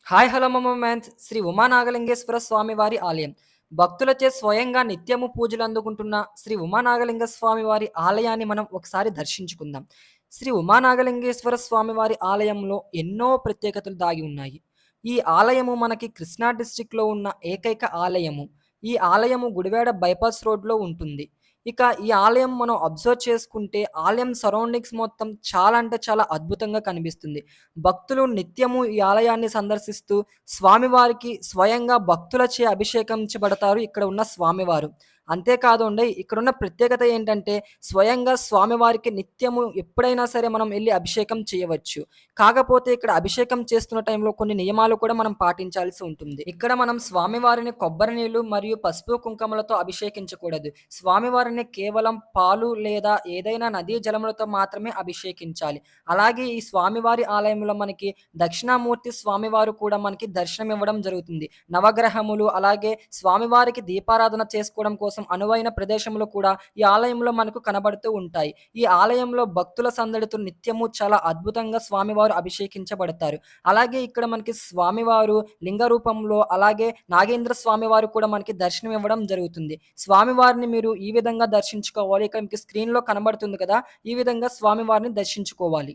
Hi hello moments Shri ఉమానాగలింగేశ్వర స్వామి వారి ఆలయం. భక్తులచే స్వయంగా నిత్యము పూజలు అందుకుంటున్న శ్రీ ఉమానాగలింగ స్వామి వారి ఆలయాన్ని మనం ఒకసారి దర్శించుకుందాం. శ్రీ ఉమానాగలింగేశ్వర స్వామి వారి ఆలయంలో ఎన్నో ప్రత్యేకతలు దాగి ఉన్నాయి. ఈ ఆలయము మనకి కృష్ణా డిస్ట్రిక్ట్‌లో ఉన్న ఏకైక ఆలయము. ఈ ఆలయము గుడివాడ బైపాస్ రోడ్‌లో ఉంటుంది. ఇక ఈ ఆలయం మనం అబ్జర్వ్ చేసుకుంటే ఆలయం సరౌండింగ్స్ మొత్తం చాలా అంటే చాలా అద్భుతంగా కనిపిస్తుంది. భక్తులు నిత్యము ఈ ఆలయాన్ని సందర్శిస్తూ స్వామివారికి స్వయంగా భక్తులచే అభిషేకించబడతారు ఇక్కడ ఉన్న స్వామివారు. అంతేకాదండి ఇక్కడున్న ప్రత్యేకత ఏంటంటే స్వయంగా స్వామివారికి నిత్యము ఎప్పుడైనా సరే మనం ఎళ్లి అభిషేకం చేయవచ్చు. కాకపోతే ఇక్కడ అభిషేకం చేస్తున్న టైంలో కొన్ని నియమాలు కూడా మనం పాటించాల్సి ఉంటుంది. ఇక్కడ మనం స్వామివారిని కొబ్బరి నీళ్లు మరియు పసుపు, కుంకుమలతో అభిషేకించకూడదు. స్వామివారిని కేవలం పాలు లేదా ఏదైనా నదీ జలములతో మాత్రమే అభిషేకించాలి. అలాగే ఈ స్వామివారి ఆలయంలో మనకి దక్షిణామూర్తి స్వామివారు కూడా మనకి దర్శనమివ్వడం జరుగుతుంది. నవగ్రహములు అలాగే స్వామివారికి దీపారాధన చేసుకోవడం కోసం అనువైన ప్రదేశములు కూడా ఈ ఆలయంలో మనకు కనబడుతూ ఉంటాయి. ఈ ఆలయంలో భక్తుల సందడితో నిత్యము చాలా అద్భుతంగా స్వామివారు అభిషేకించబడతారు. అలాగే ఇక్కడ మనకి స్వామివారు లింగ రూపంలో అలాగే నాగేంద్ర స్వామివారు కూడా మనకి దర్శనం ఇవ్వడం జరుగుతుంది. స్వామివారిని మీరు ఈ విధంగా దర్శించుకోవాలి. ఇక్కడ మీకు స్క్రీన్‌లో కనబడుతుంది కదా! ఈ విధంగా స్వామివారిని దర్శించుకోవాలి.